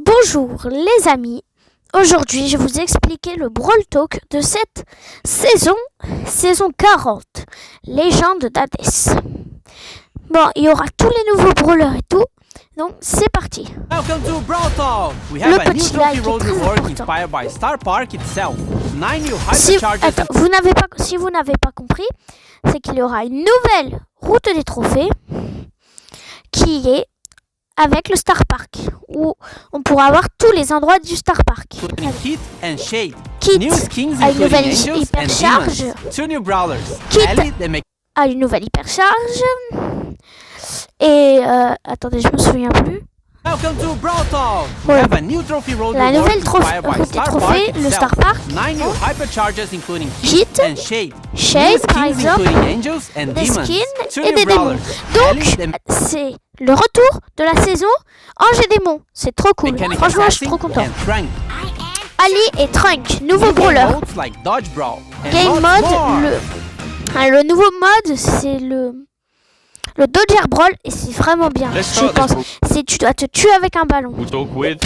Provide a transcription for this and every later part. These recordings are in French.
Bonjour les amis, aujourd'hui je vais vous expliquer le Brawl Talk de cette saison 40, Légende d'Hadès. Bon, il y aura tous les nouveaux brawlers et tout, donc c'est parti. Welcome to Brawl Talk. We Le have a new petit trophy like est road très reward important. inspired by Star Park itself. 9 new Si hyperchargers. vous n'avez pas compris, c'est qu'il y aura une nouvelle route des trophées qui est avec le Star Park, où on pourra avoir tous les endroits du Star Park. Including Kit and Shade. Kit New skins a une nouvelle including Angels and hypercharge. Demons. 2 new brawlers. Kit Ellie, they make a une nouvelle hypercharge. Et attendez, je me souviens plus. Welcome to Brawl Talk. We Ouais. have a new trophy road La reward nouvelle inspired by route des Star trophées, Park le itself. Star Park. 9 new hyperchargers including Kit, Kit and Shade. Shade, New par skins exemple, including Angels and des Demons. skins 2 et new des démons. brawlers. Donc, Ellie, they make c'est le retour de la saison Ange et Démons. C'est trop cool. Mechanic Franchement, je suis Assassin trop content. and Frank. Ali et Trunk, nouveau New brawler. modes like Dodge Brawl and Game lots mode, more. le nouveau mode, c'est le Dodger Brawl et c'est vraiment bien. Let's Je start pense. this. C'est tu dois te tuer avec un ballon. We'll talk with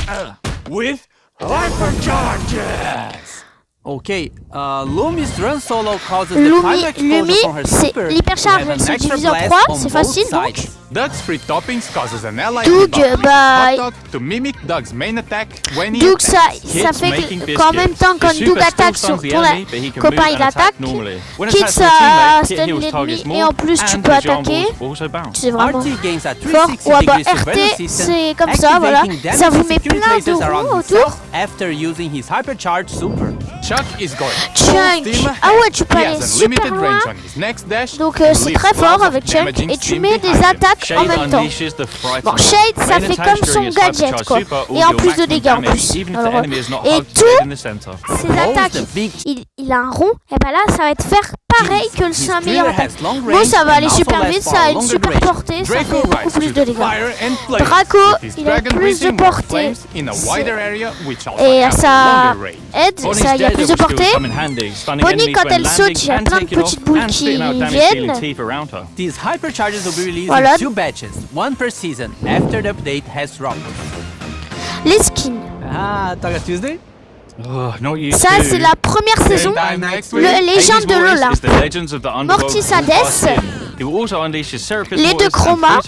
hypercharges. Okay, Lumi's run solo causes the time explosion Lumi, from her c'est super. l'hypercharge, to have elle an se extra divise en blast 3, on c'est both facile donc. sides. Doug's free toppings causes an ally Doug, debuff bah, hot dog to mimic Doug's main attack when he Doug, attacks. ça fait que, qu'en même temps quand Doug attaque sur ton copain, il attaque. Kit, ça stun l'ennemi et en plus tu peux attaquer. C'est vraiment RT gains a fort. 360 Ouais, bah degree surveillance RT, system, c'est comme ça, voilà. activating Ça vous damaging met security plein de lasers around ronds himself autour. after using his hypercharged super. Chuck is going Chunk. full steam Ah ahead. ouais, tu peux He aller has super unlimited loin. range on his next dash. Donc and c'est leaves très fort lots of avec Chunk damaging et tu steam mets des behind him. attaques en même temps. Bon, Shade, ça fait comme son gadget quoi. Et en plus de dégâts en plus. Alors, et tous ces attaques, il a un rond, et ben là ça va te faire pareil que sa meilleure attaque. Bon, ça va aller super vite, ça a une super portée, ça fait Draco beaucoup plus rises de to the dégâts. fire and flames Draco, with his il a dragon plus de breathing more portée. flames in a wider area, which also Et has ça longer range. aide, ça, il y a plus de portée. Bonnie, quand elle saute, il y a plein de petites boules qui viennent. These hypercharges will be released Voilà. in 2 batches, one per season, after the update has dropped. Les skins. Ah, Taga Tuesday? Ça, c'est la première saison. Same time next week. Le Légende de l'Olympe. Mortis Hades. Les deux chromas.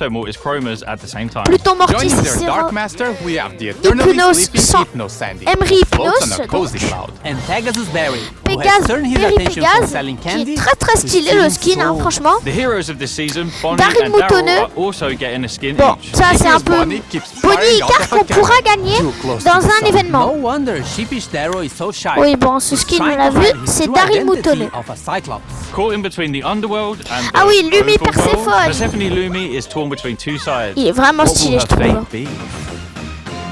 Pluton Mortis Joining et their Zero. Dark Master, we have the eternally Hypnos sleeping sans- Hypno Sandy. Emery Floats Hypnos, on a cozy cloud. And Pegasus Berry, who Pégase, has turned his Berry attention from Pégase, selling qui candy est très très to stylé le stealing skin, hein, souls. franchement. The heroes of this season, Bonnie Daryl and Moutonneux. Daryl are also getting a skin Bon, each. ça c'est un peu Bonnie keeps Bonnie firing et out Car of a qu'on cannon. pourra gagner Too close dans to the un sun. événement. No wonder Sheepish Darrow is so shy. Oui, bon, ce skin, on l'a vu, c'est Daryl Moutonneux. Of a Cyclops. Caught in between the underworld and Ah oui, the Lumi overworld, Perséphone. Persephone Lumi is torn between two sides. Il est vraiment What will stylé, her je trouve. fate be?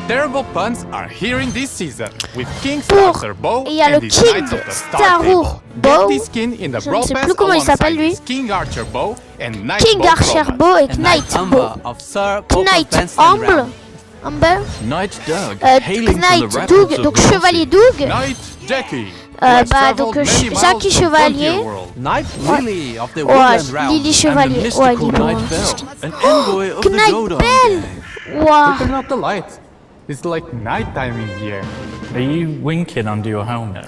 Terrible puns are here in this season, with King Pour- Starter Bow il y a le and his King Knights of the Star Starrow Table. Bow. Get this skin in the Je ne Brawl sais Pass plus comment il s'appelle, alongside lui. his King Archer Bow and Knight King Bow Archer Chromas. Bow et And Knight Bow. Umber of Sir Coco Knight Benson Humble. Round. Humble. Knight Doug, hailing from the Knight rapids Doug, of donc Mercy. Chevalier Doug. Knight Jackie. who has Bah donc traveled many miles Jackie to Chevalier. Frontier World. Night Lily of the Ouais, Woodland Realm. Lily And the Chevalier. Ouais, mystical il est bon. Knight Bell, an envoy of the Knight Dodon Bell. gang. Waouh. Turn off the lights. It's like night time in here. Are you winking under your helmet?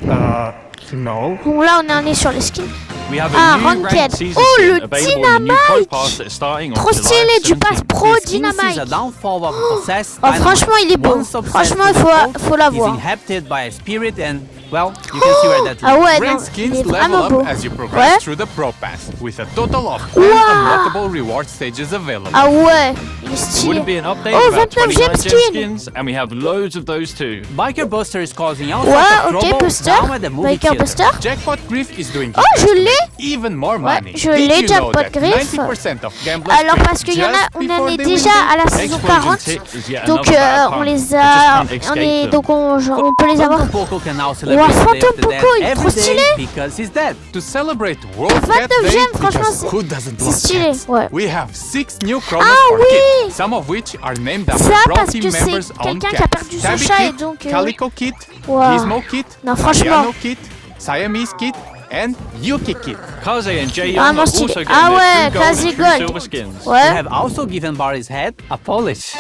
No. Bon là on est sur les skins. We have Ah, a new Ranked. ranked season Oh, skin le available in the new Pro Dynamite. Pass that is starting on Trop July stylé, tu 17th. passes pro This skin sees Dynamite. a downfall of possessed Oh, franchement, il est beau. Once obsessed Franchement, with faut the foe, l'avoir. He's inhabited by a spirit and, well, you can see where that Ah leads. ouais, non, Rank il skins est level vraiment beau. up as you progress Ouais. through the Pro Pass, with a total of 10 Wow. unlockable reward stages available. Ah ouais, il est Wouldn't stylé. be an update Oh, about 29 29 gem gem skin. skins, and we have loads of those too. Biker Buster is causing all Ouais, sorts of ok, trouble Buster. down at the movie Biker theater. Buster. Jackpot Griff is doing Oh, je l'ai. even more Ouais, money. je Did l'ai, you Jackpot know that Griff. 90% of gamblers Alors quit parce qu'il y en a, just on before en est they déjà win? à la saison Explosion 40. Tip is yet Donc another bad on pun. les You just a, can't on escape est, them. donc on peut les avoir. Phantom Poco can now Ouah, celebrate the day Phantom of the dead Poco, il est trop every day stylé. because he's dead. To celebrate World 29 Cat Day, gemmes, franchement, because c'est- who doesn't c'est love stylé, cats? ouais. We have 6 new chromas Ah for oui. kids, some of which are named after Ça, Brawl parce team que c'est members on quelqu'un qui a cats. perdu son Tabby chat et Kit, donc, Calico Kit, Wow. Gizmo Kit, Non, franchement. Mariano Kit, Siamese Kit, and Yuki Kit. Kaze and Jaeyoung Vraiment are also stylé. getting Ah their ouais, true gold Kaze and true Gold. silver skins. We Ouais. have also given Barry's head a polish,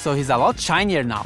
so he's a lot shinier now.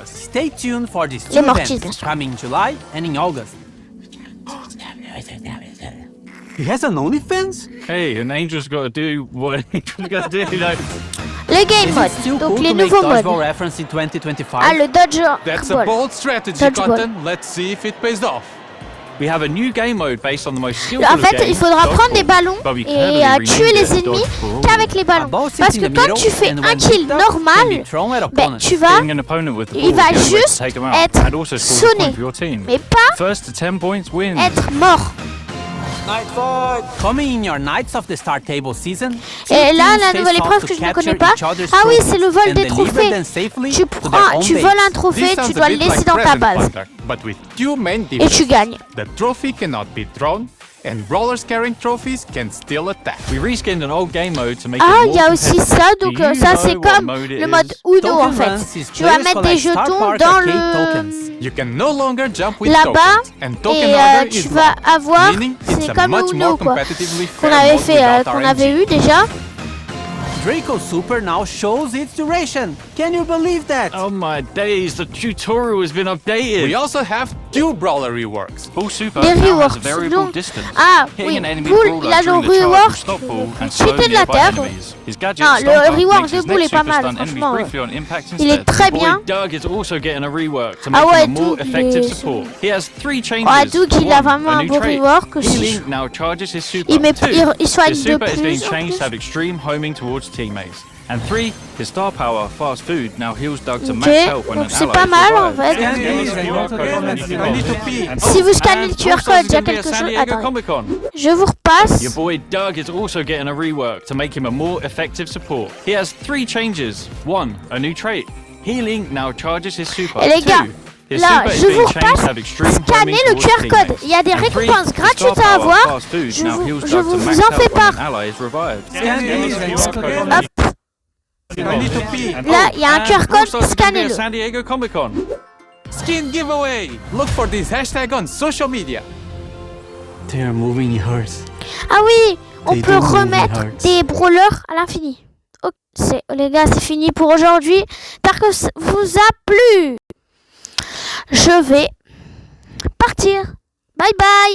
Stay tuned for these Les two Mortis, bien events sûr. coming in July and in August. He has an OnlyFans? Hey, an angel's got to do what an angel's got to do, you know. Le game Is mode. it still Donc cool les to make nouveaux dodgeball modes. reference in 2025? Ah, le That's a dodgeball. bold strategy, Dodgeball. Cotton. Let's see if it pays off. We have a new game mode based on the most skillful En of fait, games, il faudra dodgeball, prendre des ballons but we et cleverly renamed tuer les it ennemis dodgeball. qu'avec les ballons. Ball sits Parce in que the quand middle, tu fais and un when kill picked up, can normal, be thrown at ben, opponents. tu vas, Hitting an opponent with the il ball va is the only way to juste take them out, être and also score a point sonné, for your team. mais pas First to 10 points wins. être mort. Coming in your Knights of the Star Table season. Et là, la nouvelle épreuve que je ne connais pas, ah oui, c'est le vol des trophées. Tu voles un trophée, tu dois le laisser dans ta base. But with two main Et tu differences. gagnes. The trophy cannot be thrown, and brawlers carrying trophies can still attack. We reskinned an old game mode to make Ah, it il more y a aussi competitive. ça, donc Do you ça c'est know what comme mode it le mode is? Uno en fait. Tu vas mettre des jetons dans le... You can no longer jump with là-bas tokens, and token et order tu is vas wrong, avoir, meaning it's c'est a comme le much Uno more quoi, competitively qu'on fair avait mode fait, without qu'on RNG. avait eu déjà. Draco Super now shows its duration. Can you believe that? Oh my days, the tutorial has been updated. We also have two brawler reworks. Bull Super Les now has a reworks, variable donc, distance. ah Hitting oui, an enemy Bull, brawler il a le during the charge will rework stop Bull and chuter slow de la nearby terre. enemies. His gadget Non, le Stomp Up rework makes de his Bull est next pas super mal, stun enemies franchement. briefly on impact Il est instead. très Boy bien. Doug is also getting a rework to Ah make ouais, him a more Doug, effective il est- support. He has 3 changes. Ouais, Doug, il a One, vraiment a un new beau trait. rework aussi. Healing now charges his super. Il met- 2, il soigne his de super is being plus en changed plus. to have extreme homing towards teammates. And 3, his star power, fast food, now heals Doug to Ok, max health when an donc c'est ally pas is mal en revived. fait. I need to pee. Si vous scannez le QR code, il y a quelque chose. Attendez. Attendez. Je vous repasse. Your boy Doug is also getting a rework to make him a more effective support. He has 3 changes. 1, a new trait. Healing now charges his super. Et les gars, 2, his là, super is je being vous changed to repasse. have extreme Scannez homing le towards QR code. teammates. Il y a des And 3, récompenses his gratuites star à power, avoir. fast food, Je now vous- heals je Doug to vous max en health fais when part. an ally is revived. Hop, I need to pee. là, il y a un QR code, Also, it's gonna be a scannez-le. San Diego Comic Con. Skin giveaway! Look for this hashtag on social media. They are moving yours. Ah oui, on They peut don't move remettre my hearts. des brawlers à l'infini. Ok, les gars, c'est fini pour aujourd'hui. J'espère que ça vous a plu. Je vais partir. Bye bye.